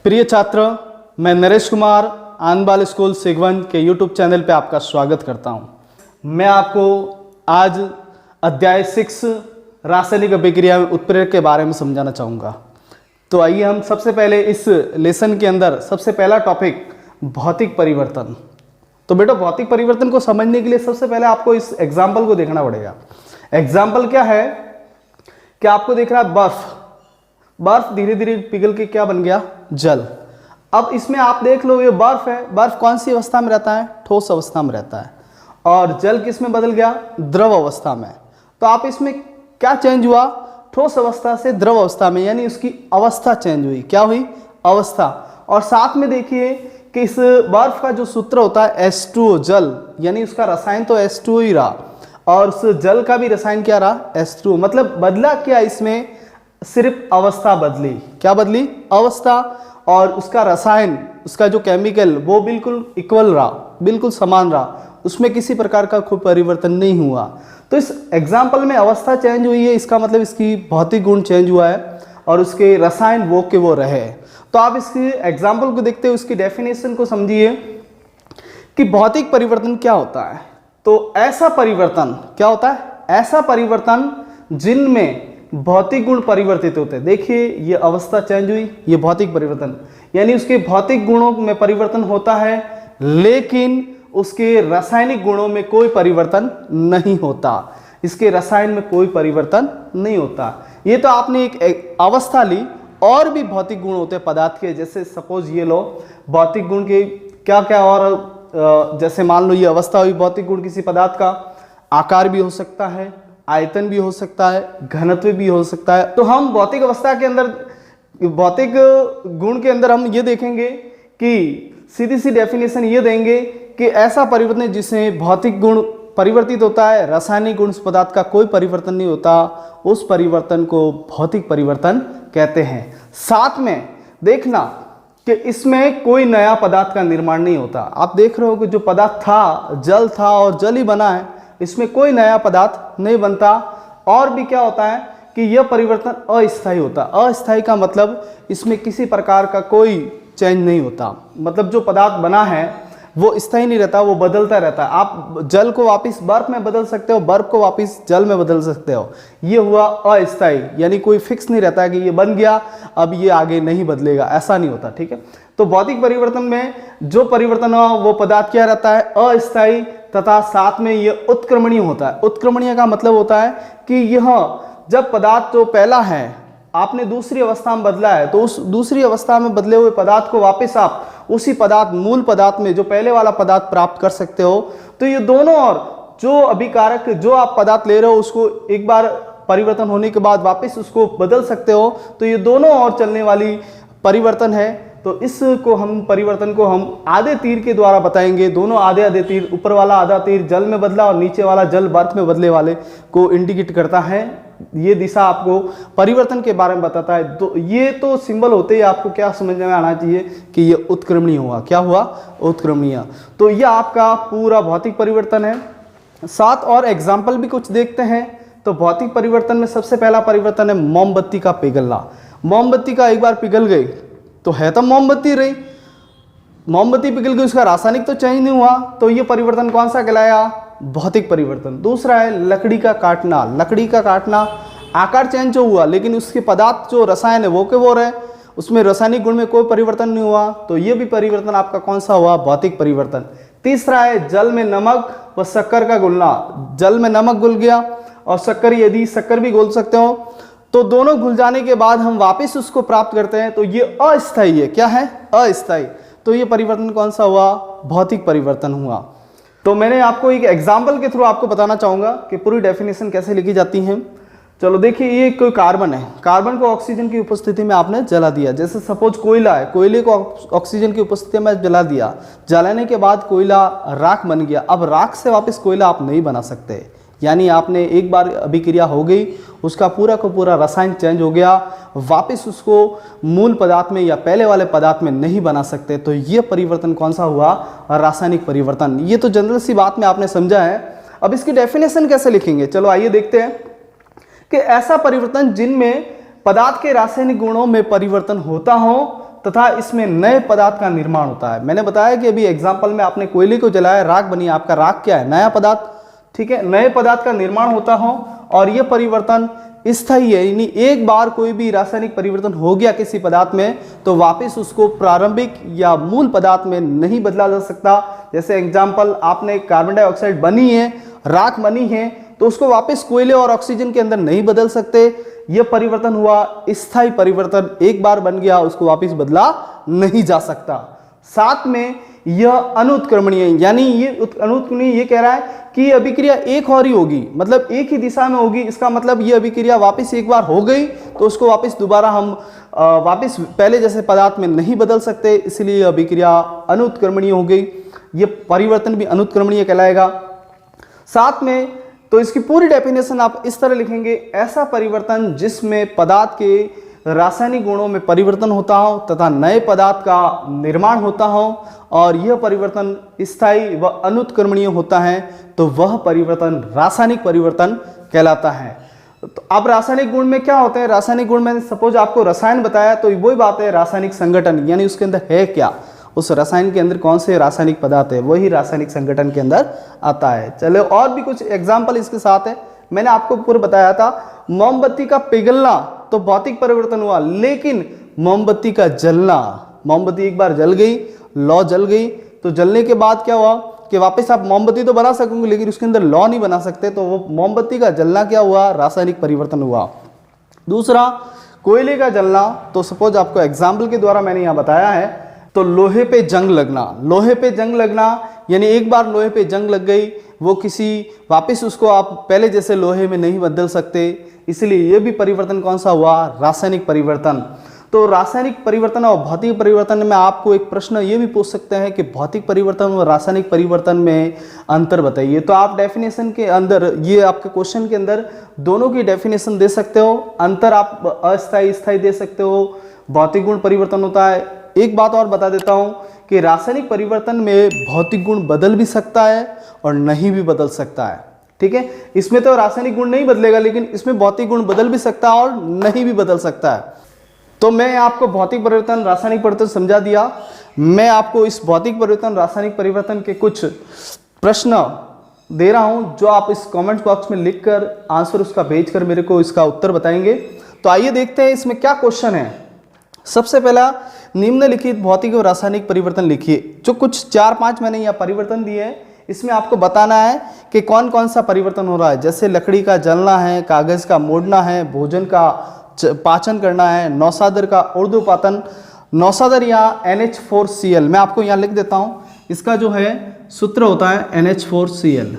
प्रिय छात्र, मैं नरेश कुमार आनबाल स्कूल सिगवन के YouTube चैनल पे आपका स्वागत करता हूं। मैं आपको आज अध्याय 6 रासायनिक अभिक्रिया में उत्प्रेरक के बारे में समझाना चाहूँगा। तो आइए हम सबसे पहले इस लेसन के अंदर सबसे पहला टॉपिक भौतिक परिवर्तन। तो बेटा, भौतिक परिवर्तन को समझने के लिए सबसे पहले आपको इस एग्जाम्पल को देखना पड़ेगा। एग्जाम्पल क्या है कि आपको देख रहा है बर्फ। बर्फ धीरे धीरे पिघल के क्या बन गया? जल। अब इसमें आप देख लो, ये बर्फ है। बर्फ कौन सी अवस्था में रहता है? ठोस अवस्था में रहता है। और जल किस में बदल गया? द्रव अवस्था में। तो आप इसमें क्या चेंज हुआ? ठोस अवस्था से द्रव अवस्था में, यानी उसकी अवस्था चेंज हुई। क्या हुई? अवस्था। और साथ में देखिए कि इस बर्फ का जो सूत्र होता है H2O, जल, यानी उसका रसायन तो H2O ही रहा और उस जल का भी रसायन क्या रहा? H2O। मतलब बदला क्या इसमें? सिर्फ अवस्था बदली। क्या बदली? अवस्था। और उसका रसायन, उसका जो केमिकल, वो बिल्कुल इक्वल रहा, बिल्कुल समान रहा, उसमें किसी प्रकार का कोई परिवर्तन नहीं हुआ। तो इस एग्जाम्पल में अवस्था चेंज हुई है, इसका मतलब इसकी भौतिक गुण चेंज हुआ है और उसके रसायन वो के वो रहे। तो आप इसकी एग्जाम्पल को देखते हुए उसकी डेफिनेशन को समझिए कि भौतिक परिवर्तन क्या होता है। तो ऐसा परिवर्तन क्या होता है? ऐसा परिवर्तन जिनमें भौतिक गुण परिवर्तित होते हैं। देखिए, ये अवस्था चेंज हुई, ये भौतिक परिवर्तन, यानी उसके भौतिक गुणों में परिवर्तन होता है लेकिन उसके रासायनिक गुणों में कोई परिवर्तन नहीं होता। इसके रसायन में कोई परिवर्तन नहीं होता। ये तो आपने एक अवस्था ली। और भी भौतिक गुण होते हैं पदार्थ के, जैसे सपोज ये लो, भौतिक गुण के क्या क्या, और जैसे मान लो ये अवस्था हुई। भौतिक गुण किसी पदार्थ का आकार भी हो सकता है, आयतन भी हो सकता है, घनत्व भी हो सकता है। तो हम भौतिक अवस्था के अंदर, भौतिक गुण के अंदर हम ये देखेंगे कि सीधी सी डेफिनेशन ये देंगे कि ऐसा परिवर्तन जिसमें भौतिक गुण परिवर्तित होता है, रासायनिक गुण उस पदार्थ का कोई परिवर्तन नहीं होता, उस परिवर्तन को भौतिक परिवर्तन कहते हैं। साथ में देखना कि इसमें कोई नया पदार्थ का निर्माण नहीं होता। आप देख रहे हो कि जो पदार्थ था, जल था और जल ही बना है, इसमें कोई नया पदार्थ नहीं बनता। और भी क्या होता है कि यह परिवर्तन अस्थायी होता है। अस्थायी का मतलब इसमें किसी प्रकार का कोई चेंज नहीं होता। मतलब जो पदार्थ बना है वो स्थायी नहीं रहता, वो बदलता रहता है। आप जल को वापस बर्फ में बदल सकते हो, बर्फ को वापस जल में बदल सकते हो। ये हुआ अस्थायी, यानी कोई फिक्स नहीं रहता है कि ये बन गया अब ये आगे नहीं बदलेगा, ऐसा नहीं होता। ठीक है। तो भौतिक परिवर्तन में जो परिवर्तन हुआ वो पदार्थ क्या रहता है? अस्थायी, तथा साथ में ये उत्क्रमणीय होता है। उत्क्रमणीय का मतलब होता है कि यह जब पदार्थ जो पहला है आपने दूसरी अवस्था में बदला है, तो उस दूसरी अवस्था में बदले हुए पदार्थ को वापस आप उसी पदार्थ, मूल पदार्थ में जो पहले वाला पदार्थ प्राप्त कर सकते हो। तो ये दोनों, और जो अभिकारक जो आप पदार्थ ले रहे हो उसको एक बार परिवर्तन होने के बाद वापस उसको बदल सकते हो। तो ये दोनों और चलने वाली परिवर्तन है। तो इसको हम परिवर्तन को हम आधे तीर के द्वारा बताएंगे। दोनों आधे आधे तीर, ऊपर वाला आधा तीर जल में बदला और नीचे वाला जल बर्फ में बदले वाले को इंडिकेट करता है। ये दिशा आपको परिवर्तन के बारे में बताता है। तो ये तो सिंबल होते ही आपको क्या समझ में आना चाहिए कि ये उत्क्रमणीय हुआ। क्या हुआ? उत्क्रमणीय। तो ये आपका पूरा भौतिक परिवर्तन है। साथ और एग्जाम्पल भी कुछ देखते हैं। तो भौतिक परिवर्तन में सबसे पहला परिवर्तन है मोमबत्ती का पिघलना। मोमबत्ती का एक बार पिघल गई तो है तो मोमबत्ती रही, मोमबत्ती पिघल गई, उसका रासायनिक तो चेंज नहीं हुआ। तो ये परिवर्तन कौन सा कहलाया? भौतिक परिवर्तन। दूसरा है लकड़ी का काटना। लकड़ी का काटना, आकार चेंज जो हुआ लेकिन उसके पदार्थ जो रसायन है वो के वो रहे, उसमें रासायनिक गुण में कोई परिवर्तन नहीं हुआ। तो ये भी परिवर्तन आपका कौन सा हुआ? भौतिक परिवर्तन। तीसरा है जल में नमक व शक्कर का घुलना। जल में नमक घुल गया और शक्कर, यदि शक्कर भी घोल सकते हो, तो दोनों घुल जाने के बाद हम वापस उसको प्राप्त करते हैं। तो ये अस्थायी है। क्या है? अस्थायी। तो ये परिवर्तन कौन सा हुआ? भौतिक परिवर्तन हुआ। तो मैंने आपको एक एग्जाम्पल के थ्रू आपको बताना चाहूंगा कि पूरी डेफिनेशन कैसे लिखी जाती है। चलो देखिए, ये कोई कार्बन है। कार्बन को ऑक्सीजन की उपस्थिति में आपने जला दिया। जैसे सपोज कोयला है, कोयले को ऑक्सीजन की उपस्थिति में जला दिया। जलाने के बाद कोयला राख बन गया। अब राख से वापस कोयला आप नहीं बना सकते, यानी आपने एक बार अभिक्रिया हो गई, उसका पूरा का पूरा रसायन चेंज हो गया, वापस उसको मूल पदार्थ में या पहले वाले पदार्थ में नहीं बना सकते। तो ये परिवर्तन कौन सा हुआ? रासायनिक परिवर्तन। ये तो जनरल सी बात में आपने समझा है। अब इसकी डेफिनेशन कैसे लिखेंगे? चलो आइए देखते हैं कि ऐसा परिवर्तन जिनमें पदार्थ के रासायनिक गुणों में परिवर्तन होता हो तथा इसमें नए पदार्थ का निर्माण होता है। मैंने बताया कि अभी एग्जाम्पल में आपने कोयले को जलाया, राख बनी, आपका राख क्या है? नया पदार्थ। ठीक है, नए पदार्थ का निर्माण होता हो और यह परिवर्तन स्थायी है, यानी एक बार कोई भी रासायनिक परिवर्तन हो गया किसी पदार्थ में तो वापस उसको प्रारंभिक या मूल पदार्थ में नहीं बदला जा सकता। जैसे एग्जाम्पल, आपने कार्बन डाइऑक्साइड बनी है, राख बनी है, तो उसको वापस कोयले और ऑक्सीजन के अंदर नहीं बदल सकते। यह परिवर्तन हुआ स्थायी परिवर्तन, एक बार बन गया उसको वापस बदला नहीं जा सकता। साथ में यह अनुत्क्रमणीय, यानी ये अनुत्क्रमणीय ये कह रहा है कि अभिक्रिया एक और ही होगी, मतलब एक ही दिशा में होगी। इसका मतलब ये अभिक्रिया वापस एक बार हो गई तो उसको वापस दोबारा हम वापस पहले जैसे पदार्थ में नहीं बदल सकते, इसलिए अभिक्रिया अनुत्क्रमणीय हो गई। ये परिवर्तन भी अनुत्क्रमणीय कहलाएगा। साथ में तो इसकी पूरी डेफिनेशन आप इस तरह लिखेंगे, ऐसा परिवर्तन जिसमें पदार्थ के रासायनिक गुणों में परिवर्तन होता हो तथा नए पदार्थ का निर्माण होता हो और यह परिवर्तन स्थायी व अनुत्क्रमणीय होता है, तो वह परिवर्तन रासायनिक परिवर्तन कहलाता है। तो अब रासायनिक गुण में क्या होते हैं? रासायनिक गुण में सपोज आपको रसायन बताया तो वही बात है, रासायनिक संगठन, यानी उसके अंदर है क्या, उस रसायन के अंदर कौन से रासायनिक पदार्थ है, वही रासायनिक संगठन के अंदर आता है। चलो और भी कुछ एग्जाम्पल इसके साथ है। मैंने आपको पूर्व बताया था मोमबत्ती का पिघलना तो भौतिक परिवर्तन हुआ, लेकिन मोमबत्ती का जलना, मोमबत्ती एक बार जल गई, लौ जल गई, तो जलने के बाद क्या हुआ कि वापस आप मोमबत्ती तो बना सकोगे लेकिन उसके अंदर लौ नहीं बना सकते, तो वो मोमबत्ती का जलना क्या हुआ? रासायनिक परिवर्तन हुआ। दूसरा, कोयले का जलना, तो सपोज आपको एग्जाम्पल के द्वारा मैंने यहाँ बताया है, तो लोहे पे जंग लगना, लोहे पे जंग लगना यानी एक बार लोहे पे जंग लग गई, वो किसी वापस उसको आप पहले जैसे लोहे में नहीं बदल सकते, इसलिए ये भी परिवर्तन कौन सा हुआ? रासायनिक परिवर्तन। तो रासायनिक परिवर्तन और भौतिक परिवर्तन में आपको एक प्रश्न ये भी पूछ सकते हैं कि भौतिक परिवर्तन और रासायनिक परिवर्तन में अंतर बताइए। तो आप डेफिनेशन के अंदर, ये आपके क्वेश्चन के अंदर दोनों की डेफिनेशन दे सकते हो। अंतर आप अस्थायी स्थायी दे सकते हो, भौतिक गुण परिवर्तन होता है। एक बात और बता देता हूं कि रासायनिक परिवर्तन में भौतिक गुण बदल भी सकता है और नहीं भी बदल सकता है। ठीक है, इसमें तो रासायनिक गुण नहीं बदलेगा, लेकिन इसमें भौतिक गुण बदल भी सकता है और नहीं भी बदल सकता है। तो मैं आपको भौतिक परिवर्तन, रासायनिक परिवर्तन समझा दिया। मैं आपको इस भौतिक परिवर्तन, रासायनिक परिवर्तन के कुछ प्रश्न दे रहा हूं, जो आप इस कमेंट बॉक्स में लिखकर आंसर उसका भेजकर मेरे को इसका उत्तर बताएंगे। तो आइए देखते हैं इसमें क्या क्वेश्चन है। सबसे पहला, निम्नलिखित भौतिक और रासायनिक परिवर्तन लिखिए। जो कुछ 4-5 मैंने यहाँ परिवर्तन दिए हैं, इसमें आपको बताना है कि कौन कौन सा परिवर्तन हो रहा है। जैसे लकड़ी का जलना है, कागज का मोड़ना है, भोजन का पाचन करना है, नौसादर का ऊर्ध्वपातन। नौसादर यहाँ NH4Cl, मैं आपको यहाँ लिख देता हूँ, इसका जो है सूत्र होता है NH4Cl।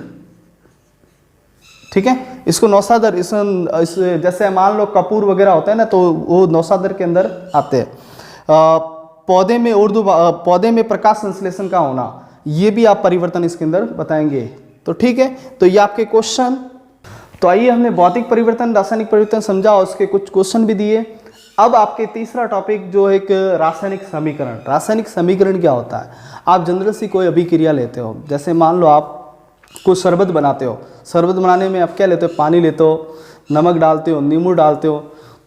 ठीक है, इसको नौसादर, इस जैसे मान लो कपूर वगैरह होता है ना, तो वो नौसादर के अंदर आते हैं। पौधे में पौधे में प्रकाश संश्लेषण का होना, ये भी आप परिवर्तन इसके अंदर बताएंगे। तो ठीक है, तो ये आपके क्वेश्चन। तो आइए, हमने भौतिक परिवर्तन, रासायनिक परिवर्तन समझा और उसके कुछ क्वेश्चन भी दिए। अब आपके तीसरा टॉपिक जो एक रासायनिक समीकरण। रासायनिक समीकरण क्या होता है? आप जनरल सी कोई अभिक्रिया लेते हो, जैसे मान लो आप कुछ शरबत बनाते हो, शरबत बनाने में आप क्या लेते हो? पानी लेते हो, नमक डालते हो, नींबू डालते हो।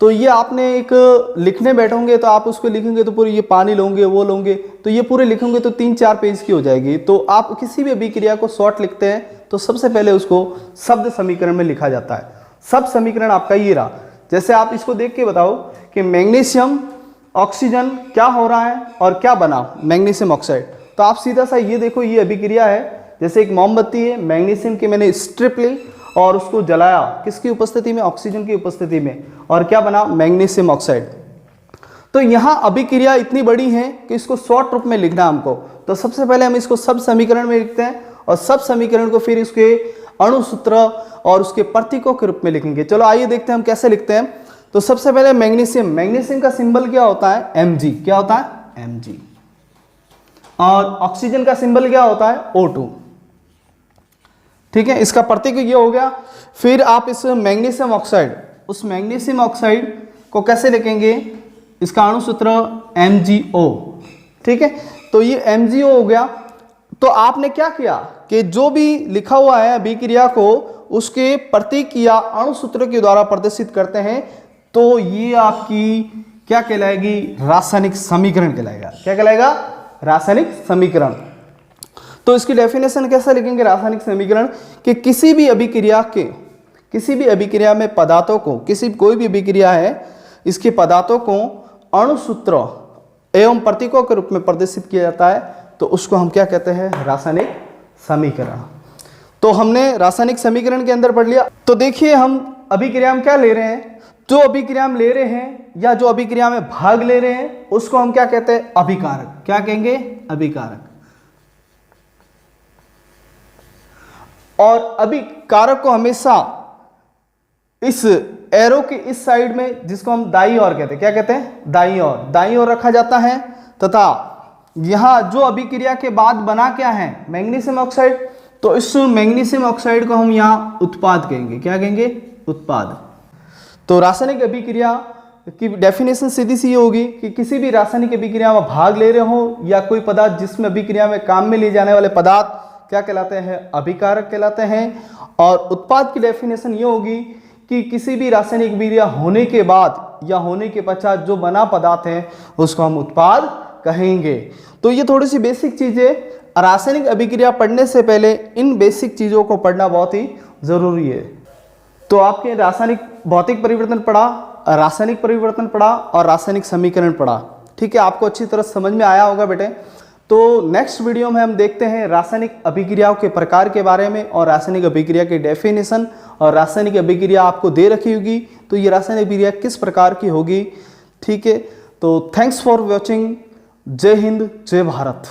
तो ये आपने एक लिखने बैठोगे तो आप उसको लिखेंगे तो पूरी ये पानी लोगे, वो लोगे, तो ये पूरे लिखेंगे तो 3-4 पेज की हो जाएगी। तो आप किसी भी अभिक्रिया को शॉर्ट लिखते हैं तो सबसे पहले उसको शब्द समीकरण में लिखा जाता है। शब्द समीकरण आपका ये रहा। जैसे आप इसको देख के बताओ कि मैग्नीशियम ऑक्सीजन क्या हो रहा है और क्या बना? Magnesium oxide. तो आप सीधा सा ये देखो, ये अभिक्रिया है। जैसे एक मोमबत्ती है, मैग्नीशियम की मैंने स्ट्रिप ली और उसको जलाया, किसकी उपस्थिति में? ऑक्सीजन की उपस्थिति में, और क्या बना? Magnesium oxide. तो यहाँ अभिक्रिया इतनी बड़ी है कि इसको शॉर्ट रूप में लिखना हमको। तो सबसे पहले हम इसको सब समीकरण में लिखते हैं और सब समीकरण को फिर इसके अणुसूत्र और उसके प्रतीकों के रूप में लिखेंगे। चलो आइए देखते हैं हम कैसे लिखते हैं। तो सबसे पहले मैग्नीशियम, मैग्नीशियम का सिंबल क्या होता है? Mg। क्या होता है? Mg। और ऑक्सीजन का सिंबल क्या होता है? O2। ठीक है, इसका प्रतीक ये हो गया। फिर आप इस मैग्नीशियम ऑक्साइड, उस मैग्नीशियम ऑक्साइड को कैसे लिखेंगे? इसका अणुसूत्र MgO। ठीक है, तो ये MgO हो गया। तो आपने क्या किया कि जो भी लिखा हुआ है अभिक्रिया को उसके प्रतीक या अणुसूत्र के द्वारा प्रदर्शित करते हैं। तो ये आपकी क्या कहलाएगी? रासायनिक समीकरण कहलाएगा। क्या कहलाएगा? रासायनिक समीकरण। तो इसकी डेफिनेशन कैसा लिखेंगे रासायनिक समीकरण? कि किसी भी अभिक्रिया में पदार्थों को, कोई भी अभिक्रिया है, इसके पदार्थों को अणुसूत्र एवं प्रतीकों के रूप में प्रदर्शित किया जाता है, तो उसको हम क्या कहते हैं? रासायनिक समीकरण। तो हमने रासायनिक समीकरण के अंदर पढ़ लिया। तो देखिए हम अभिक्रिया में क्या ले रहे हैं, जो अभिक्रिया में ले रहे हैं या जो अभिक्रिया में भाग ले रहे हैं उसको हम क्या कहते हैं? अभिकारक। क्या कहेंगे? अभिकारक। और अभिकारक को हमेशा इस एरो के इस साइड में, जिसको हम दाईं ओर कहते हैं, क्या कहते हैं? दाईं ओर रखा जाता है। तथा यहां जो अभिक्रिया के बाद बना क्या है? Magnesium oxide. तो इस मैग्नीशियम ऑक्साइड को हम यहां उत्पाद कहेंगे। क्या कहेंगे? उत्पाद। तो रासायनिक अभिक्रिया की डेफिनेशन सीधी सी होगी कि किसी भी रासायनिक अभिक्रिया में भाग ले रहे हो या कोई पदार्थ जिसमें अभिक्रिया में काम में लिए जाने वाले पदार्थ क्या कहलाते हैं? अभिकारक कहलाते हैं। और उत्पाद की डेफिनेशन ये होगी कि किसी भी रासायनिक अभिक्रिया होने के बाद या होने के पश्चात जो बना पदार्थ है उसको हम उत्पाद कहेंगे। तो ये थोड़ी सी बेसिक चीजें, रासायनिक अभिक्रिया पढ़ने से पहले इन बेसिक चीजों को पढ़ना बहुत ही जरूरी है। तो आपके रासायनिक भौतिक परिवर्तन पढ़ा, रासायनिक परिवर्तन पढ़ा और रासायनिक समीकरण पढ़ा। ठीक है, आपको अच्छी तरह समझ में आया होगा बेटे। तो नेक्स्ट वीडियो में हम देखते हैं रासायनिक अभिक्रियाओं के प्रकार के बारे में और रासायनिक अभिक्रिया के डेफिनेशन। और रासायनिक अभिक्रिया आपको दे रखी होगी, तो ये रासायनिक अभिक्रिया किस प्रकार की होगी। ठीक है, तो थैंक्स फॉर वॉचिंग। जय हिंद, जय भारत।